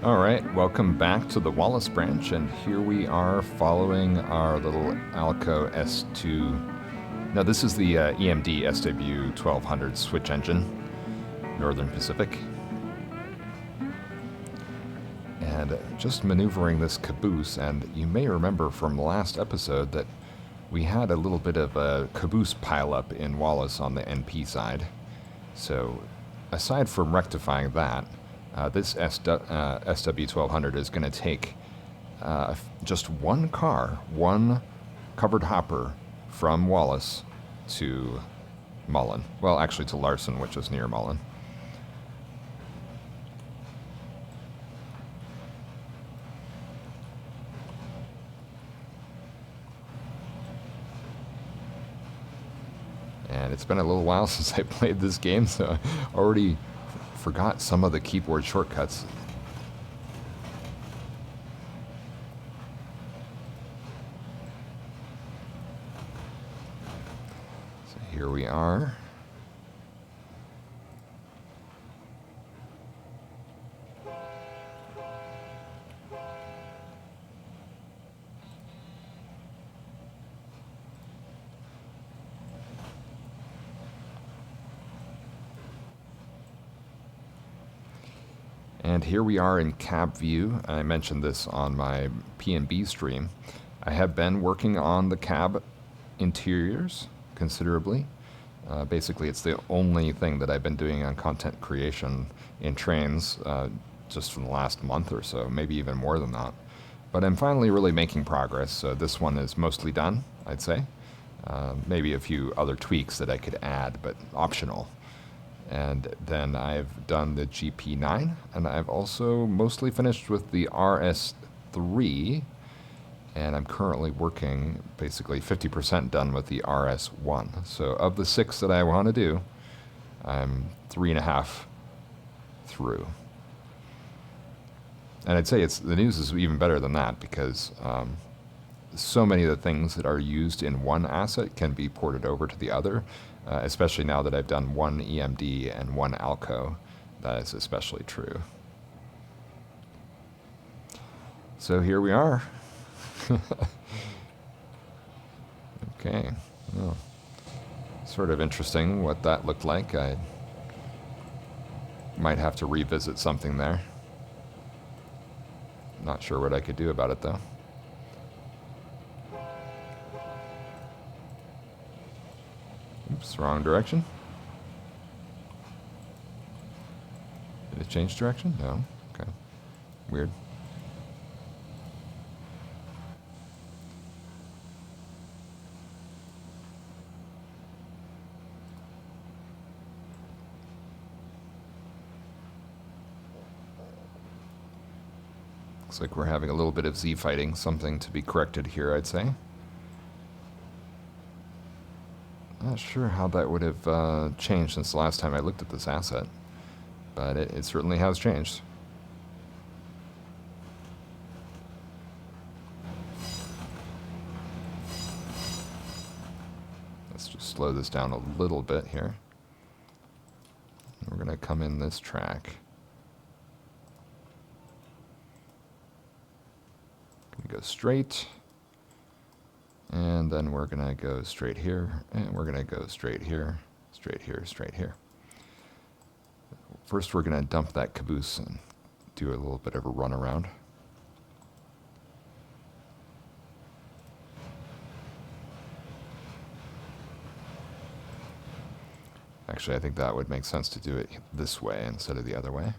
Alright, welcome back to the Wallace Branch, and here we are following our little Alco S2. Now this is the EMD SW1200 switch engine, Northern Pacific. And just maneuvering this caboose, and you may remember from the last episode that we had a little bit of a caboose pileup in Wallace on the NP side. So aside from rectifying that, this SW1200 is going to take just one car, one covered hopper from Wallace to Mullan. Well, actually to Larson, which is near Mullan. And it's been a little while since I played this game, so I already forgot some of the keyboard shortcuts. So here we are. And here we are in cab view. I mentioned this on my P&B stream. I have been working on the cab interiors considerably. Basically, it's the only thing that I've been doing on content creation in trains just from the last month or so, maybe even more than that. But I'm finally really making progress, so this one is mostly done, I'd say. Maybe a few other tweaks that I could add, but optional. And then I've done the GP9, and I've also mostly finished with the RS3, and I'm currently working basically 50% done with the RS1. So of the 6 that I want to do, I'm 3.5 through. And I'd say the news is even better than that, because so many of the things that are used in one asset can be ported over to the other. Especially now that I've done one EMD and one Alco, that is especially true. So here we are. Okay. Well, sort of interesting what that looked like. I might have to revisit something there. Not sure what I could do about it, though. Oops, wrong direction. Did it change direction? No. Okay. Weird. Looks like we're having a little bit of Z fighting, something to be corrected here, I'd say. Not sure how that would have changed since the last time I looked at this asset, but it certainly has changed. Let's just slow this down a little bit here. We're going to come in this track. Gonna go straight. And then we're going to go straight here, and we're going to go straight here, straight here, straight here. First, we're going to dump that caboose and do a little bit of a run around. Actually, I think that would make sense to do it this way instead of the other way.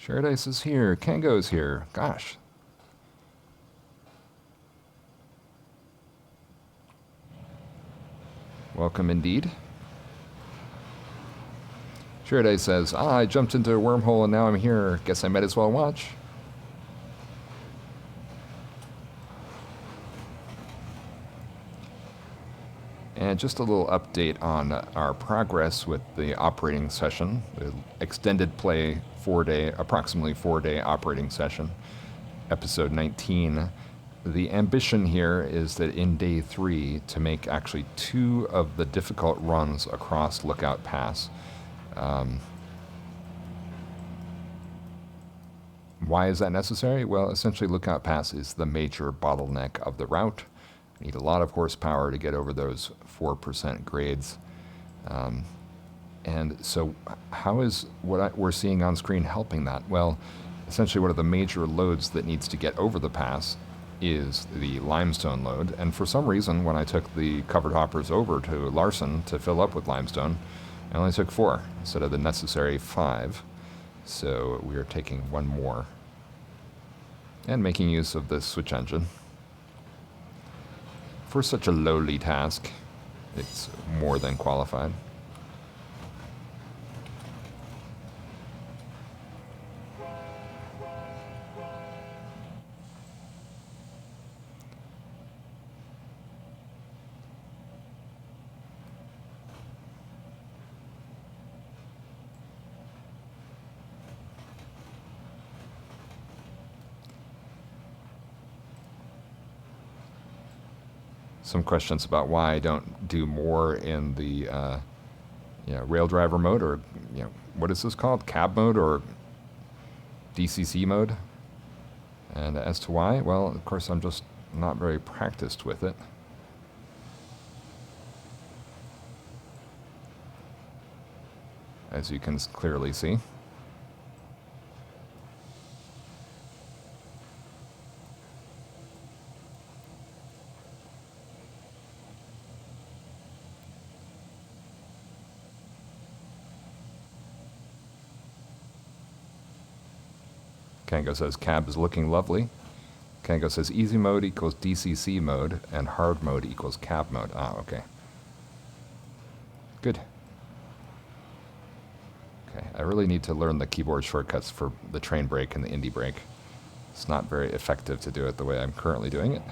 Sherdice is here. Kango's here. Gosh. Welcome indeed. Sherdice says, I jumped into a wormhole and now I'm here. Guess I might as well watch. And just a little update on our progress with the operating session, the extended play approximately 4-day operating session, episode 19. The ambition here is that in day 3 to make actually 2 of the difficult runs across Lookout Pass. Why is that necessary? Well, essentially Lookout Pass is the major bottleneck of the route. You need a lot of horsepower to get over those 4% grades. And so how is what we're seeing on screen helping that? Well, essentially one of the major loads that needs to get over the pass is the limestone load. And for some reason, when I took the covered hoppers over to Larson to fill up with limestone, I only took 4 instead of the necessary 5. So we are taking 1 more and making use of this switch engine. For such a lowly task, it's more than qualified. Some questions about why I don't do more in the rail driver mode, or what is this called, cab mode or DCC mode. And as to why, well, of course I'm just not very practiced with it. As you can clearly see. Kango says cab is looking lovely. Kango says easy mode equals DCC mode and hard mode equals cab mode. Ah, okay. Good. Okay, I really need to learn the keyboard shortcuts for the train brake and the indie brake. It's not very effective to do it the way I'm currently doing it.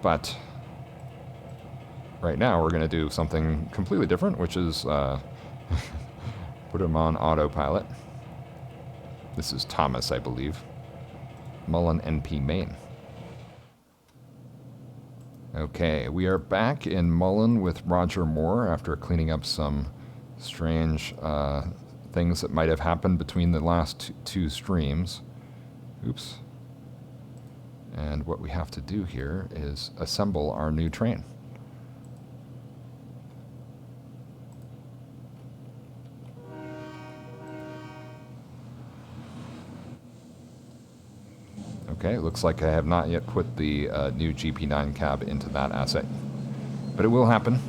But right now we're going to do something completely different, which is put them on autopilot. This is Thomas, I believe. Mullan NP main. Okay, we are back in Mullan with Roger Moore after cleaning up some strange things that might have happened between the last 2 streams. Oops. And what we have to do here is assemble our new train. Okay, it looks like I have not yet put the new GP9 cab into that asset, but it will happen.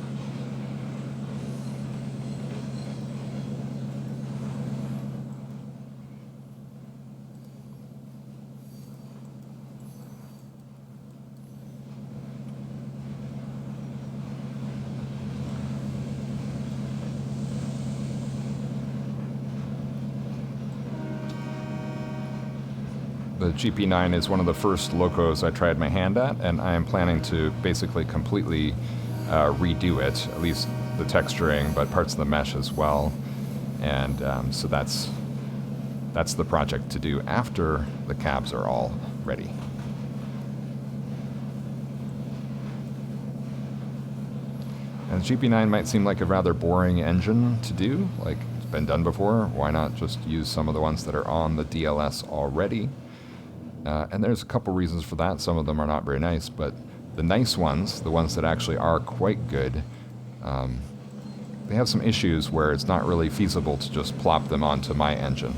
The GP9 is one of the first locos I tried my hand at, and I am planning to basically completely redo it, at least the texturing, but parts of the mesh as well. And so that's the project to do after the cabs are all ready. And the GP9 might seem like a rather boring engine to do, like it's been done before. Why not just use some of the ones that are on the DLS already? And there's a couple reasons for that. Some of them are not very nice, but the nice ones, the ones that actually are quite good, they have some issues where it's not really feasible to just plop them onto my engine.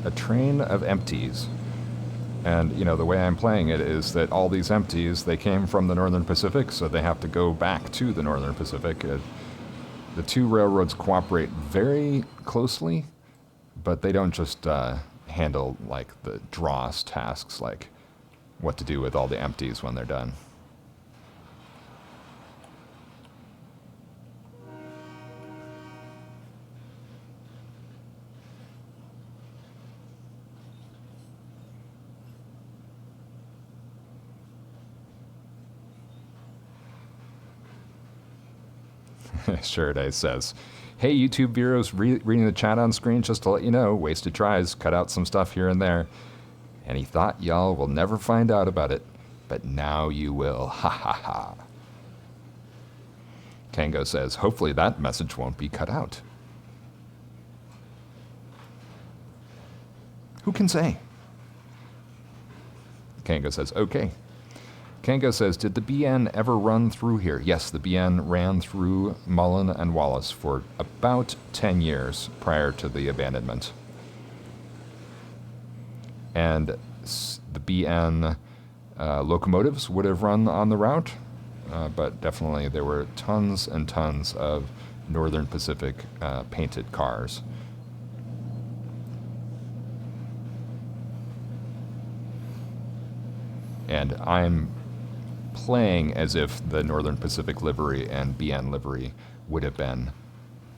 A train of empties. And, you know, the way I'm playing it is that all these empties, they came from the Northern Pacific, so they have to go back to the Northern Pacific. The 2 railroads cooperate very closely, but they don't just handle, like, the dross tasks, like what to do with all the empties when they're done. Sheriday says, hey, YouTube viewers reading the chat on screen, just to let you know, wasted tries, cut out some stuff here and there. And he thought y'all will never find out about it, but now you will. Ha ha ha. Kango says, hopefully that message won't be cut out. Who can say? Kango says, okay. Kango says, did the BN ever run through here? Yes, the BN ran through Mullan and Wallace for about 10 years prior to the abandonment. And the BN locomotives would have run on the route, but definitely there were tons and tons of Northern Pacific painted cars. And I'm playing as if the Northern Pacific livery and BN livery would have been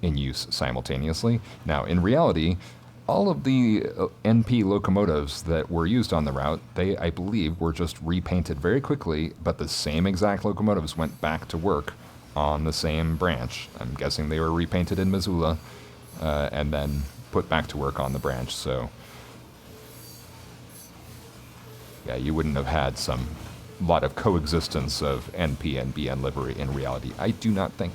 in use simultaneously. Now, in reality, all of the NP locomotives that were used on the route, they, I believe, were just repainted very quickly, but the same exact locomotives went back to work on the same branch. I'm guessing they were repainted in Missoula and then put back to work on the branch. So, yeah, you wouldn't have had some lot of coexistence of NP and BN livery in reality. I do not think.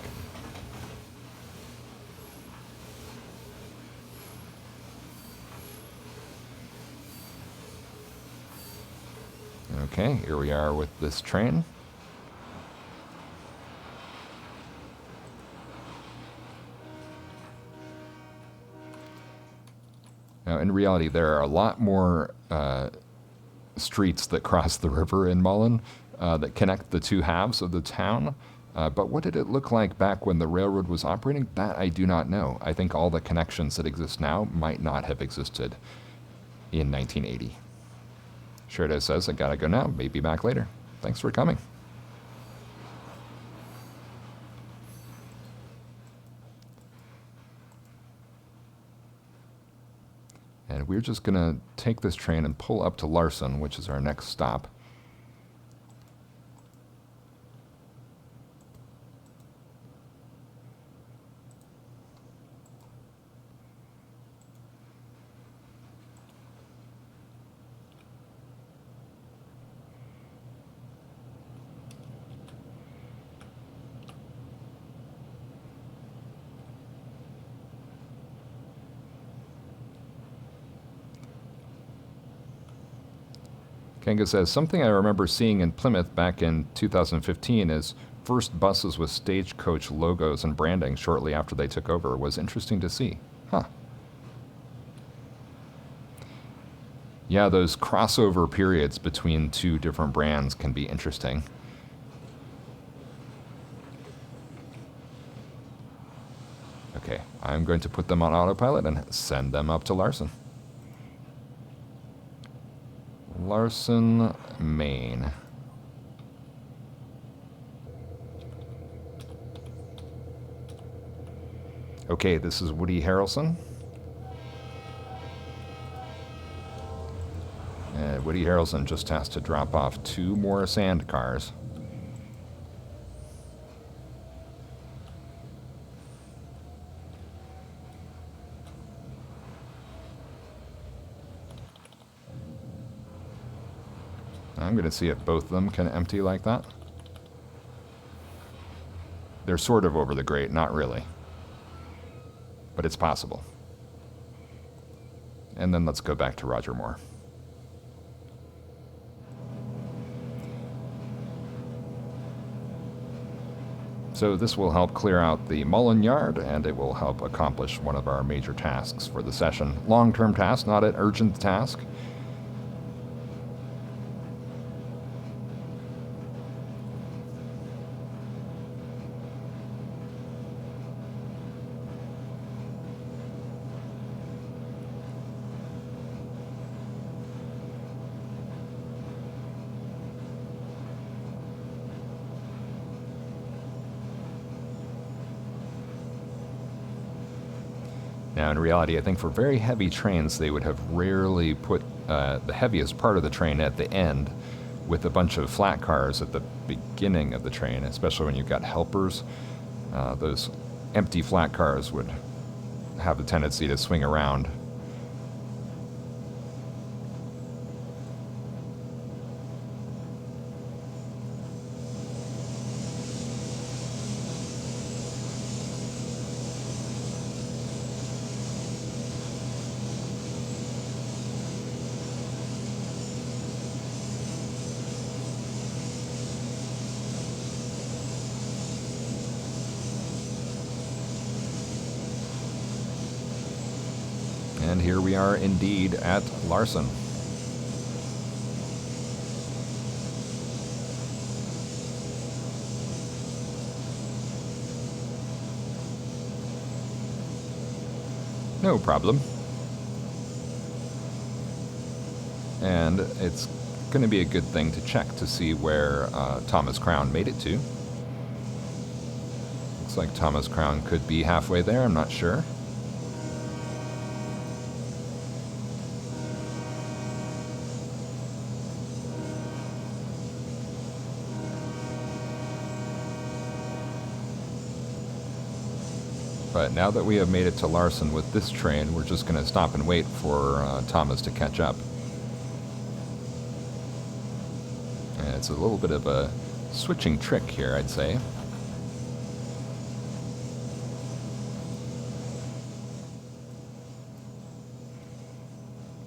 Okay, here we are with this train. Now, in reality, there are a lot more streets that cross the river in Mullan that connect the two halves of the town. But what did it look like back when the railroad was operating? That I do not know. I think all the connections that exist now might not have existed in 1980. Sheridan says, I gotta go now. Maybe back later. Thanks for coming. And we're just going to take this train and pull up to Larson, which is our next stop. Kanga says, something I remember seeing in Plymouth back in 2015 is first buses with Stagecoach logos and branding shortly after they took over was interesting to see. Huh. Yeah, those crossover periods between two different brands can be interesting. Okay, I'm going to put them on autopilot and send them up to Larson. Larson, Maine. Okay, this is Woody Harrelson. And Woody Harrelson just has to drop off 2 more sand cars. I'm going to see if both of them can empty like that. They're sort of over the grate, not really. But it's possible. And then let's go back to Roger Moore. So this will help clear out the Mullan yard, and it will help accomplish one of our major tasks for the session. Long-term task, not an urgent task. Now, in reality, I think for very heavy trains, they would have rarely put the heaviest part of the train at the end with a bunch of flat cars at the beginning of the train, especially when you've got helpers. Those empty flat cars would have a tendency to swing around. And here we are indeed at Larson. No problem. And it's going to be a good thing to check to see where Thomas Crown made it to. Looks like Thomas Crown could be halfway there, I'm not sure. But now that we have made it to Larson with this train, we're just going to stop and wait for Thomas to catch up. And it's a little bit of a switching trick here, I'd say.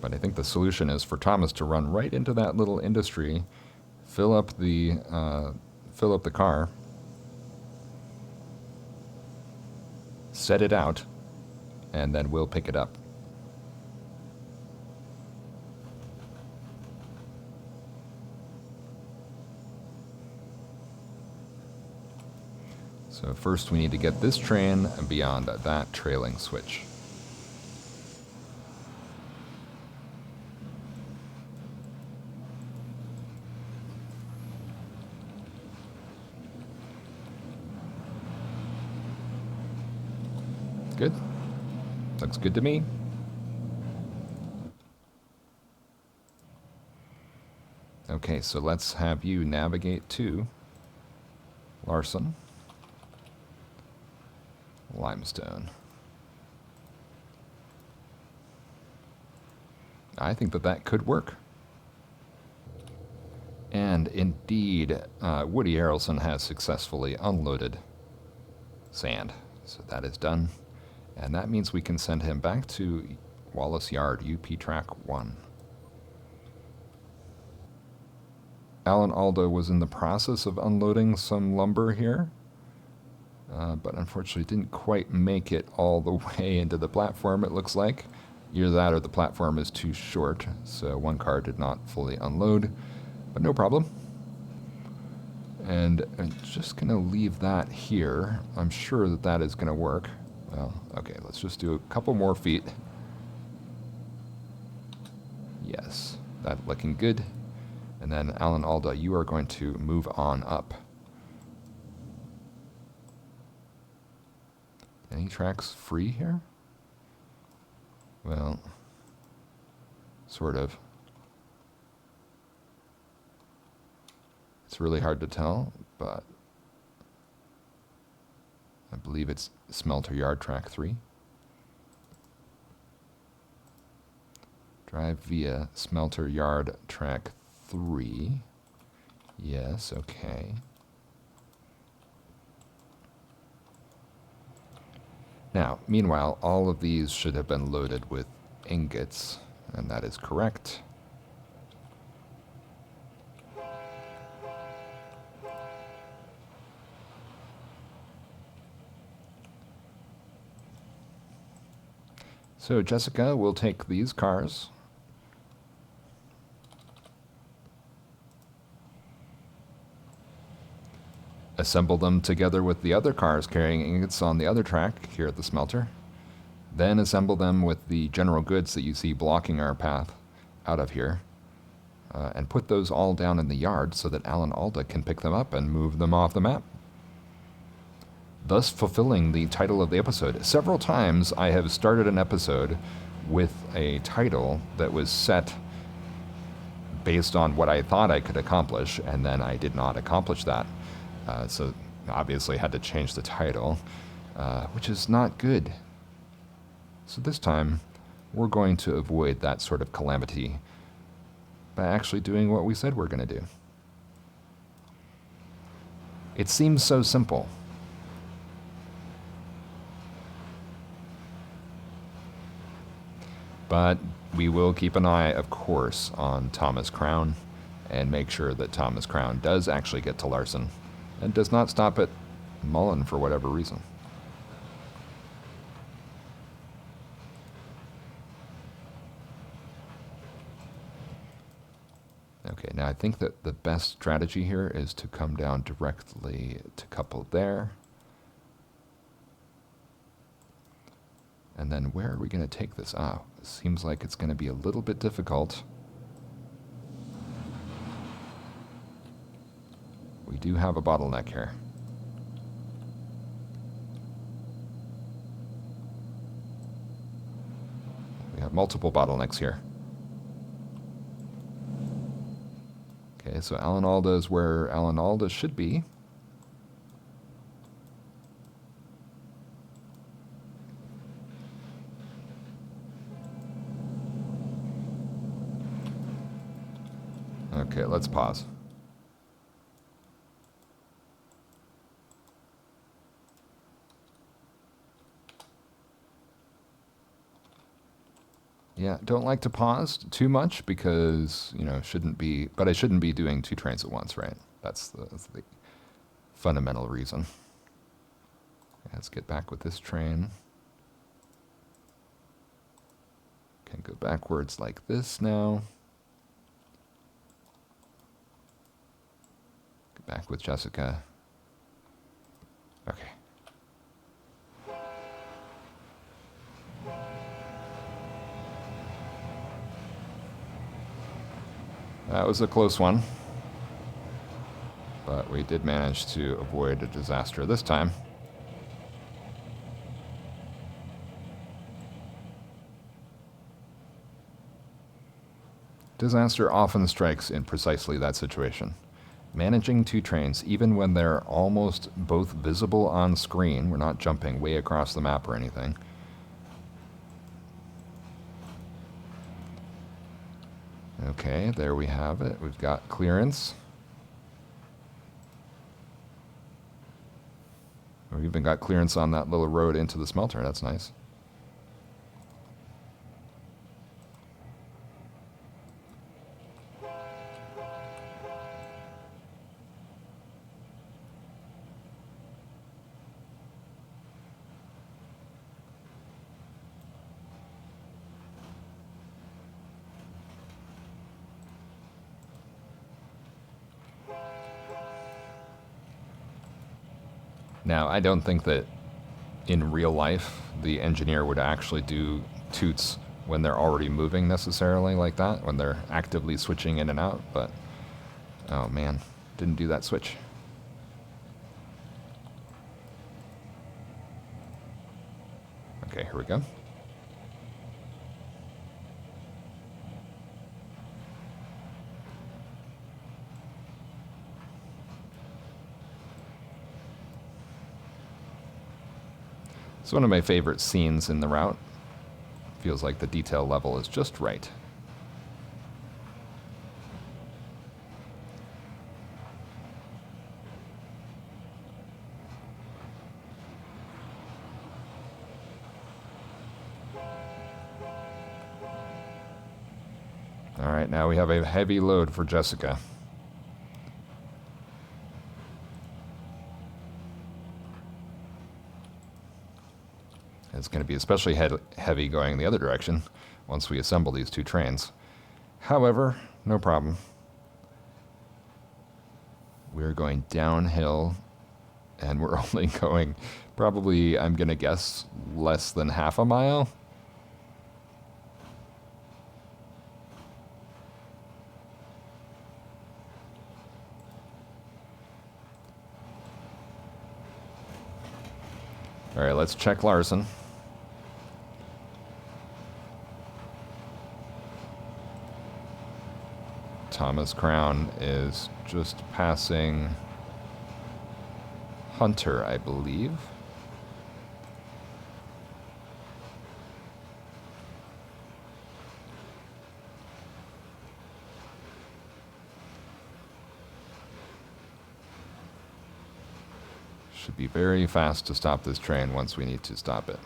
But I think the solution is for Thomas to run right into that little industry, fill up the car, set it out, and then we'll pick it up. So first we need to get this train beyond that trailing switch. Good. Looks good to me. Okay, so let's have you navigate to Larson. Limestone. I think that could work. And indeed, Woody Harrelson has successfully unloaded sand. So that is done. And that means we can send him back to Wallace Yard, UP Track 1. Alan Alda was in the process of unloading some lumber here, but unfortunately didn't quite make it all the way into the platform, it looks like. Either that or the platform is too short, so one car did not fully unload, but no problem. And I'm just going to leave that here. I'm sure that is going to work. Well, okay, let's just do a couple more feet. Yes, that's looking good. And then Alan Alda, you are going to move on up. Any tracks free here? Well, sort of. It's really hard to tell, but I believe it's Smelter Yard Track 3. Drive via Smelter Yard Track 3. Yes, okay. Now, meanwhile, all of these should have been loaded with ingots, and that is correct. So Jessica will take these cars. Assemble them together with the other cars carrying ingots on the other track here at the smelter. Then assemble them with the general goods that you see blocking our path out of here. And put those all down in the yard so that Alan Alda can pick them up and move them off the map. Thus fulfilling the title of the episode. Several times I have started an episode with a title that was set based on what I thought I could accomplish, and then I did not accomplish that. So obviously had to change the title, which is not good. So this time, we're going to avoid that sort of calamity by actually doing what we said we're going to do. It seems so simple. But we will keep an eye, of course, on Thomas Crown and make sure that Thomas Crown does actually get to Larson and does not stop at Mullan for whatever reason. Okay, now I think that the best strategy here is to come down directly to couple there. And then where are we going to take this? Ah, it seems like it's going to be a little bit difficult. We do have a bottleneck here. We have multiple bottlenecks here. Okay, so Alan Alda is where Alan Alda should be. Okay, let's pause. Yeah, don't like to pause too much because, you know, shouldn't be, but I shouldn't be doing 2 trains at once, right? That's the fundamental reason. Let's get back with this train. Can go backwards like this now. Get back with Jessica. Okay. That was a close one, but we did manage to avoid a disaster this time. Disaster often strikes in precisely that situation. Managing 2 trains, even when they're almost both visible on screen, we're not jumping way across the map or anything. Okay, there we have it. We've got clearance. We've even got clearance on that little road into the smelter. That's nice. Now, I don't think that in real life the engineer would actually do toots when they're already moving necessarily like that, when they're actively switching in and out, but oh man, didn't do that switch. Okay, here we go. It's one of my favorite scenes in the route. Feels like the detail level is just right. All right, now we have a heavy load for Jessica. It's going to be especially heavy going the other direction once we assemble these 2 trains. However, no problem. We're going downhill, and we're only going probably, I'm going to guess, less than half a mile. All right, let's check Larson. Thomas Crown is just passing Hunter, I believe. Should be very fast to stop this train once we need to stop it.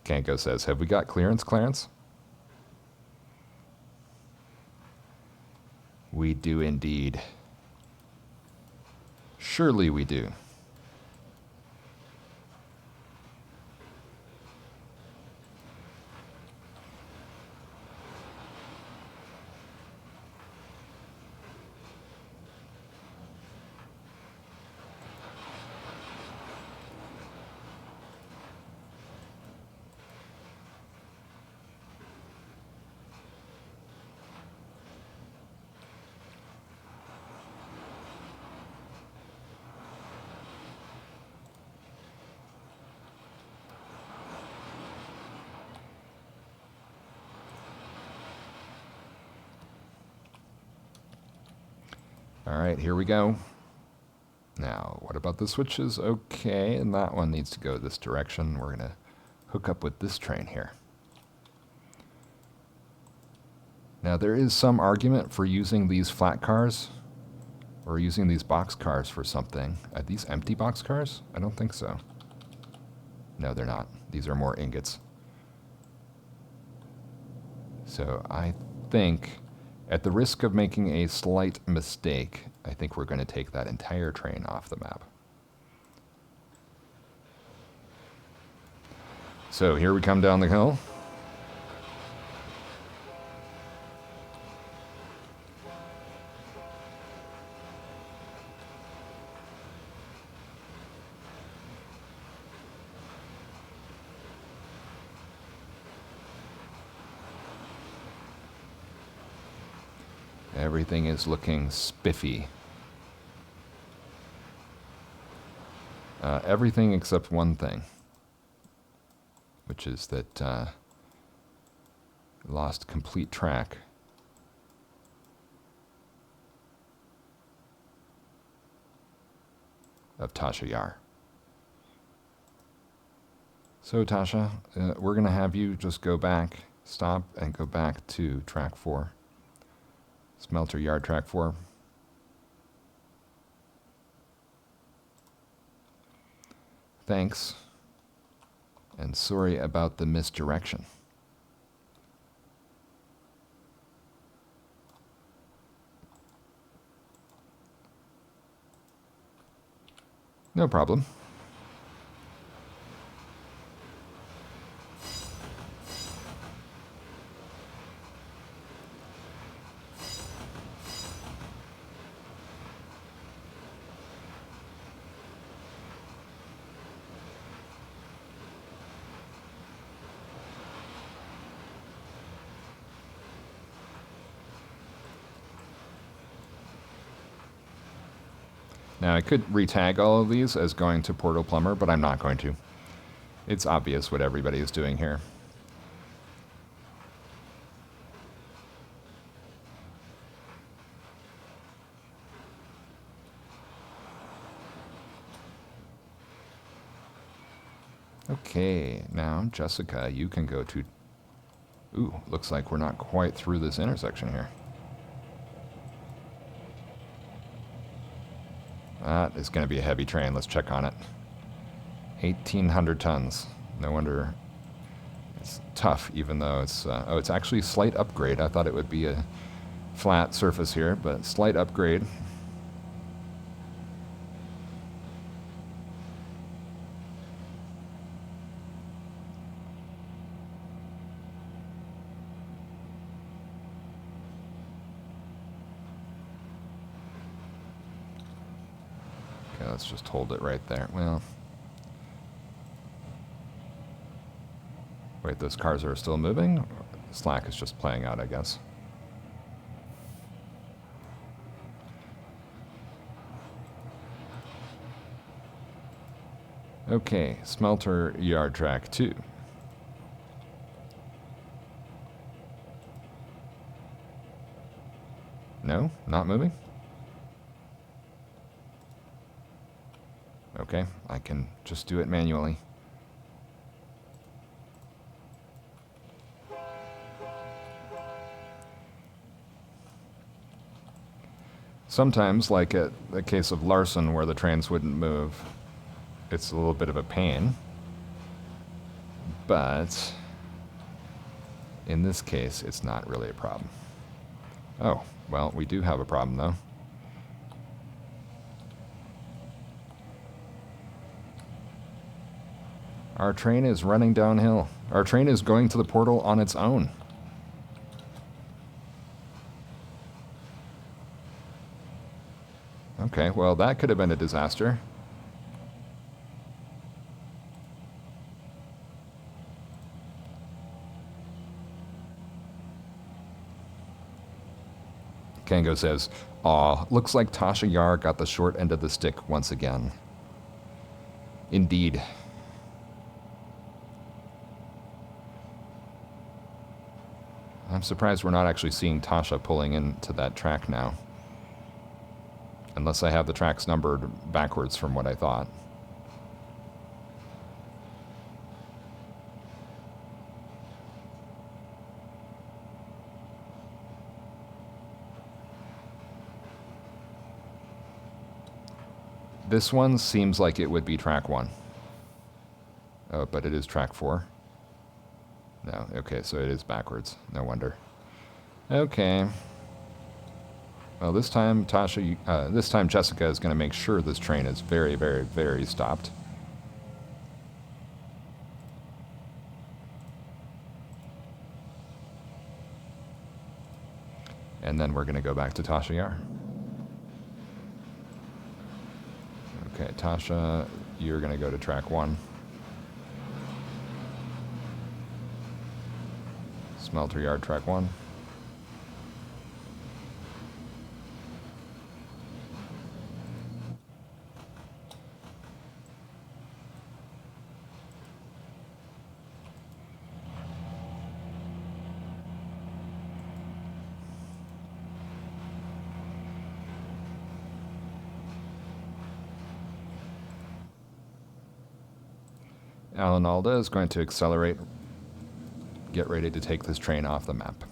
Kanko says, have we got clearance, Clarence? We do indeed. Surely we do. All right, here we go. Now, what about the switches? Okay, and that one needs to go this direction. We're going to hook up with this train here. Now, there is some argument for using these flat cars or using these box cars for something. Are these empty box cars? I don't think so. No, they're not. These are more ingots. So I think, at the risk of making a slight mistake, I think we're going to take that entire train off the map. So here we come down the hill. Everything is looking spiffy. Everything except one thing, which is that lost complete track of Tasha Yar. So Tasha, we're going to have you just go back, stop, and go back to track 4. Smelter Yard track 4. Thanks. And sorry about the misdirection. No problem. Now, I could retag all of these as going to Portal Plummer, but I'm not going to. It's obvious what everybody is doing here. Okay, now, Jessica, you can go to... Ooh, looks like we're not quite through this intersection here. That is going to be a heavy train. Let's check on it. 1,800 tons. No wonder it's tough, even though it's... oh, it's actually a slight upgrade. I thought it would be a flat surface here, but slight upgrade. Okay, let's just hold it right there. Well... Wait, those cars are still moving? Slack is just playing out, I guess. Okay, smelter yard track 2. No, not moving? Okay, I can just do it manually. Sometimes, like at the case of Larson where the trains wouldn't move, it's a little bit of a pain. But in this case, it's not really a problem. Oh, well, we do have a problem though. Our train is running downhill. Our train is going to the portal on its own. Okay, well, that could have been a disaster. Kango says, "Aw, looks like Tasha Yar got the short end of the stick once again." Indeed. I'm surprised we're not actually seeing Tasha pulling into that track now. Unless I have the tracks numbered backwards from what I thought. This one seems like it would be track 1. Oh, but it is track 4. No, okay, so it is backwards. No wonder. Okay. Well, this time Jessica is going to make sure this train is very, very, very stopped. And then we're going to go back to Tasha Yar. Okay, Tasha, you're going to go to track 1. Smelter yard, track 1. Alan Alda is going to accelerate, get ready to take this train off the map.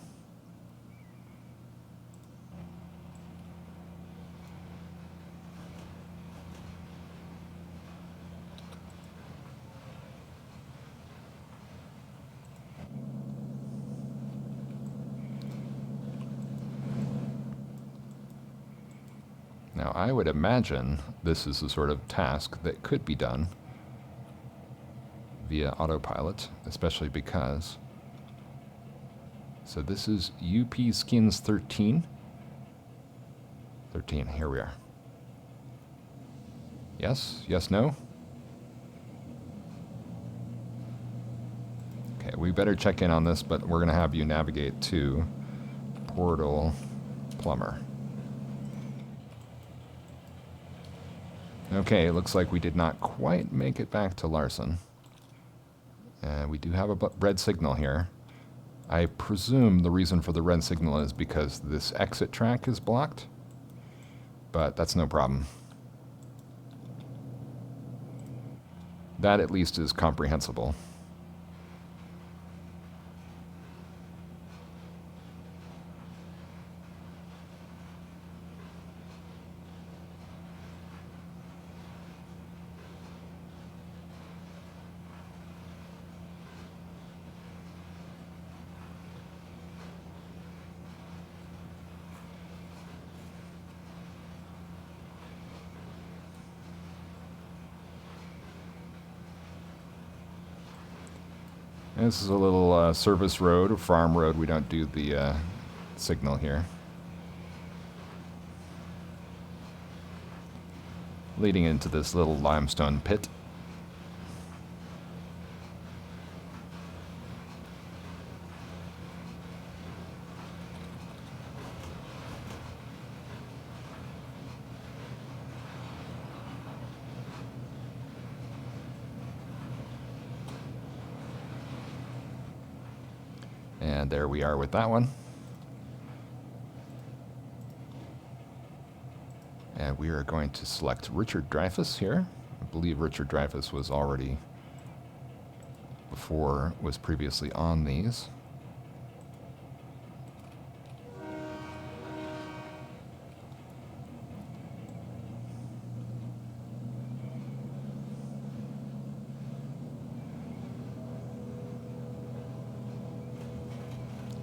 Now, I would imagine this is the sort of task that could be done via autopilot, especially because... So this is UP Skins 13. 13, here we are. Yes? Yes, no? Okay, we better check in on this, but we're going to have you navigate to Portal Plummer. Okay, it looks like we did not quite make it back to Larson. We do have a red signal here. I presume the reason for the red signal is because this exit track is blocked, but that's no problem. That at least is comprehensible. This is a little service road, a farm road. We don't do the signal here. Leading into this little limestone pit. And there we are with that one. And we are going to select Richard Dreyfuss here. I believe Richard Dreyfuss was already was previously on these.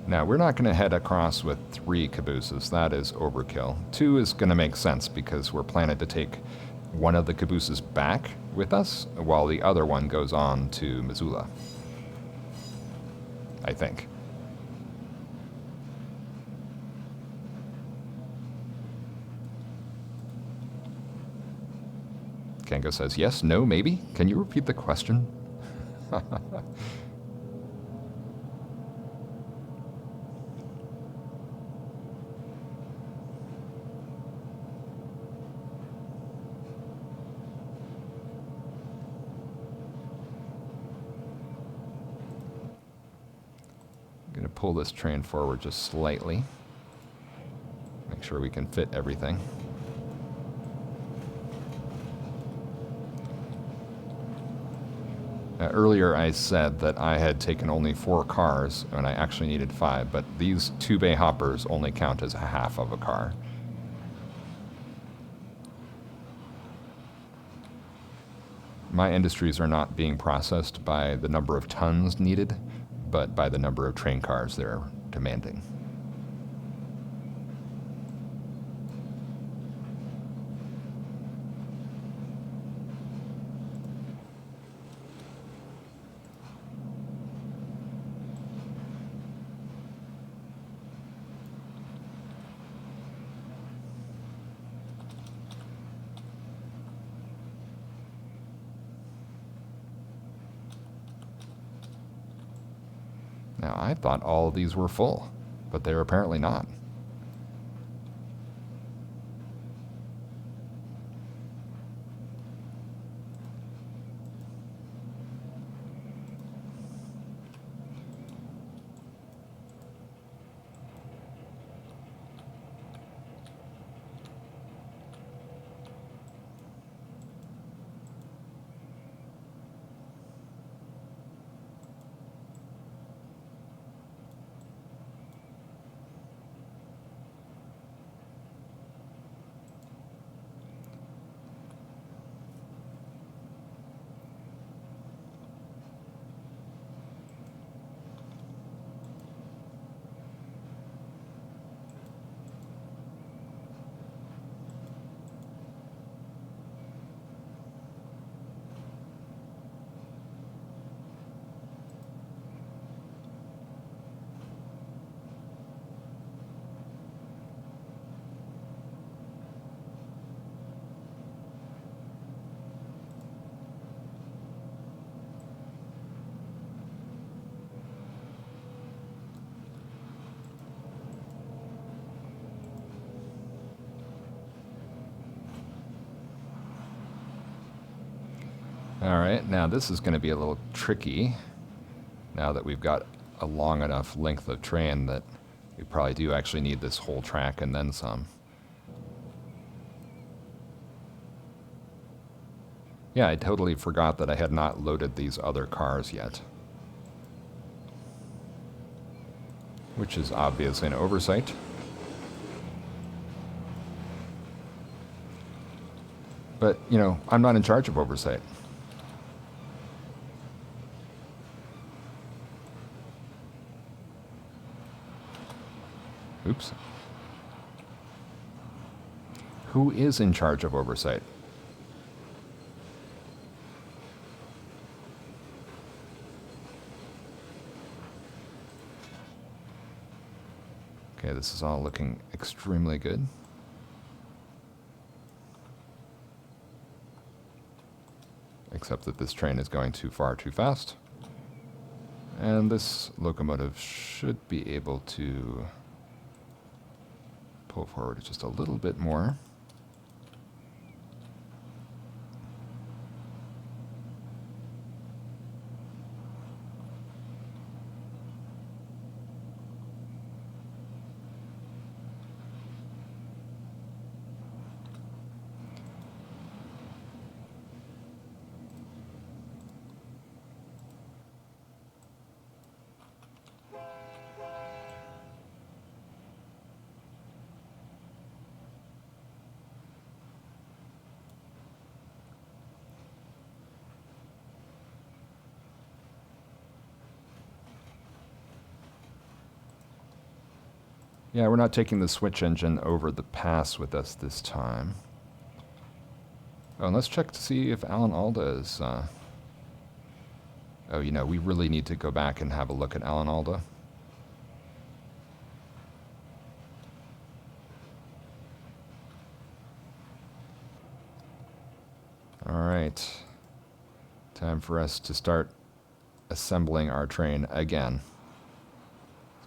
Now, we're not going to head across with 3 cabooses. That is overkill. 2 is going to make sense because we're planning to take one of the cabooses back with us while the other one goes on to Missoula, I think. Kango says, yes, no, maybe? Can you repeat the question? Pull this train forward just slightly. Make sure we can fit everything. Now, earlier I said that I had taken only 4 cars and I actually needed 5, but these 2-bay hoppers only count as a half of a car. My industries are not being processed by the number of tons needed, but by the number of train cars they're demanding. Now, I thought all of these were full, but they're apparently not. All right, now this is going to be a little tricky now that we've got a long enough length of train that we probably do actually need this whole track and then some. Yeah, I totally forgot that I had not loaded these other cars yet, which is obviously an oversight. But, you know, I'm not in charge of oversight. Oops. Who is in charge of oversight? Okay, this is all looking extremely good. Except that this train is going too far too fast. And this locomotive should be able to pull forward just a little bit more. Yeah, we're not taking the switch engine over the pass with us this time. Oh, and let's check to see if Alan Alda is... Oh, you know, we really need to go back and have a look at Alan Alda. All right. Time for us to start assembling our train again.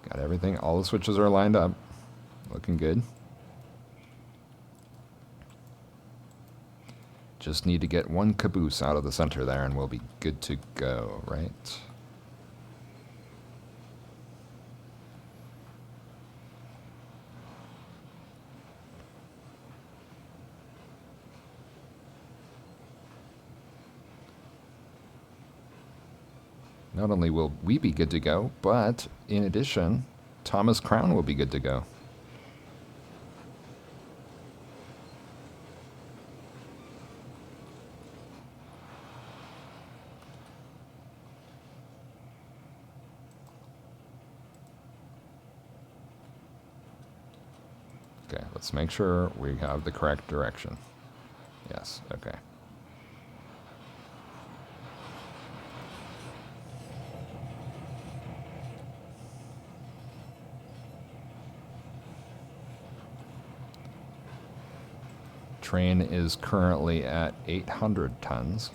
Got everything. All the switches are lined up. Looking good. Just need to get one caboose out of the center there and we'll be good to go, right? Not only will we be good to go, but in addition, Thomas Crown will be good to go. Okay, let's make sure we have the correct direction. Yes, okay. Train is currently at 800 tons.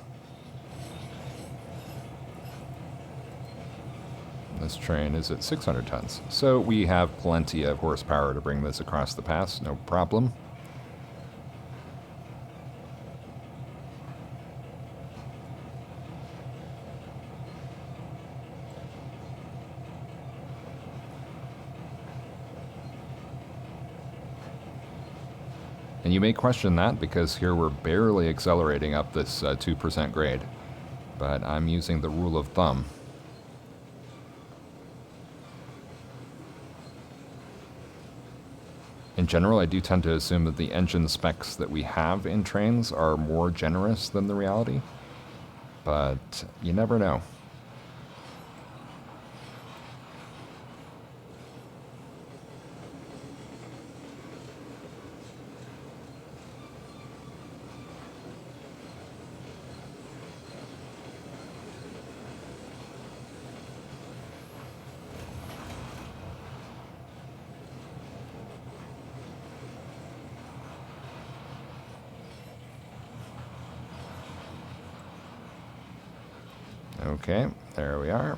This train is at 600 tons. So we have plenty of horsepower to bring this across the pass, no problem. And you may question that because here we're barely accelerating up this 2% grade. But I'm using the rule of thumb. In general, I do tend to assume that the engine specs that we have in trains are more generous than the reality. But you never know. Okay, there we are.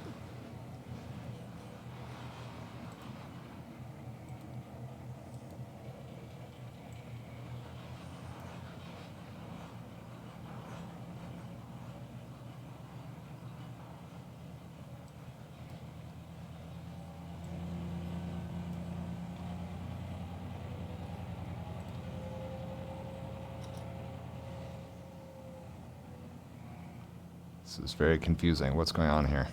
This is very confusing. What's going on here?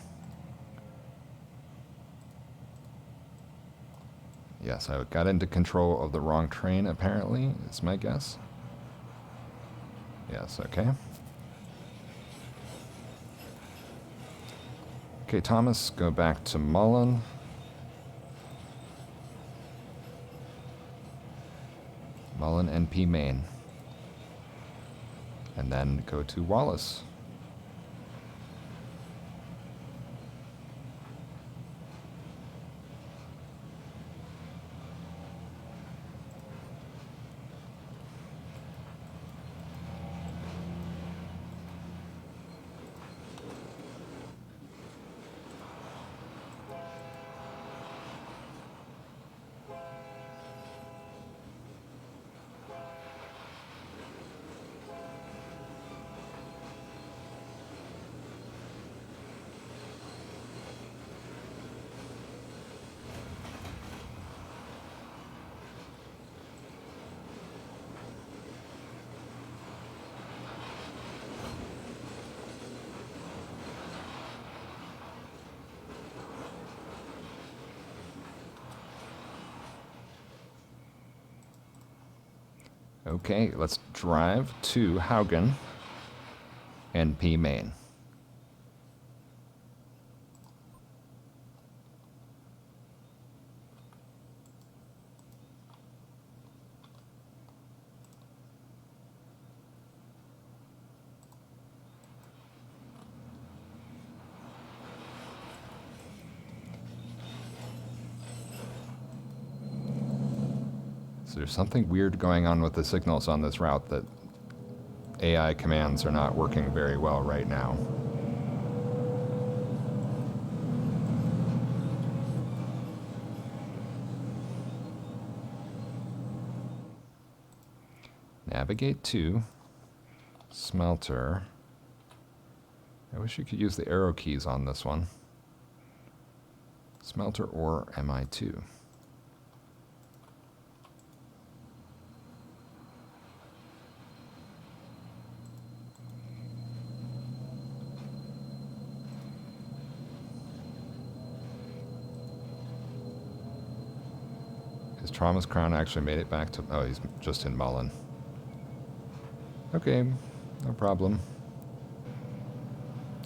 Yes, I got into control of the wrong train, apparently, is my guess. Yes, okay. Okay, Thomas, go back to Mullan. Mullan NP main. And then go to Wallace. Okay, let's drive to Haugen, NP main. So there's something weird going on with the signals on this route that AI commands are not working very well right now. Navigate to smelter. I wish you could use the arrow keys on this one. Smelter or MI2. His Trauma's Crown actually made it back to... Oh, he's just in Mullan. Okay, no problem.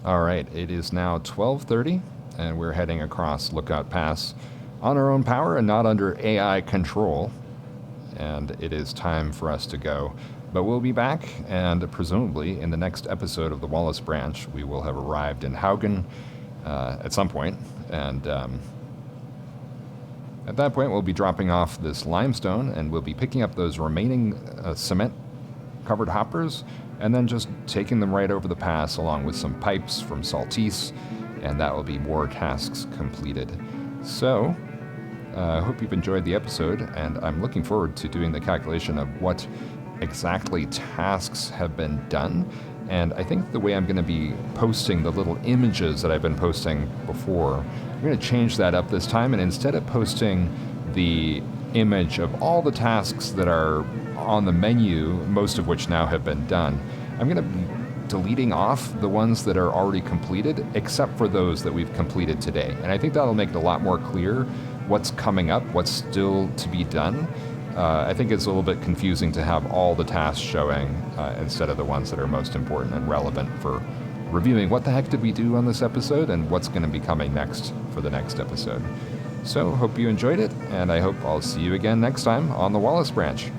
All right, it is now 12:30, and we're heading across Lookout Pass on our own power and not under AI control. And it is time for us to go. But we'll be back, and presumably in the next episode of the Wallace Branch, we will have arrived in Haugen at some point, and at that point we'll be dropping off this limestone, and we'll be picking up those remaining cement-covered hoppers, and then just taking them right over the pass along with some pipes from Saltese, and that will be more tasks completed. So, I hope you've enjoyed the episode, and I'm looking forward to doing the calculation of what exactly tasks have been done. And I think the way I'm going to be posting the little images that I've been posting before, I'm going to change that up this time, and instead of posting the image of all the tasks that are on the menu, most of which now have been done, I'm going to be deleting off the ones that are already completed, except for those that we've completed today. And I think that'll make it a lot more clear what's coming up, what's still to be done. I think it's a little bit confusing to have all the tasks showing instead of the ones that are most important and relevant for reviewing what the heck did we do on this episode and what's going to be coming next for the next episode. So, hope you enjoyed it, and I hope I'll see you again next time on the Wallace Branch.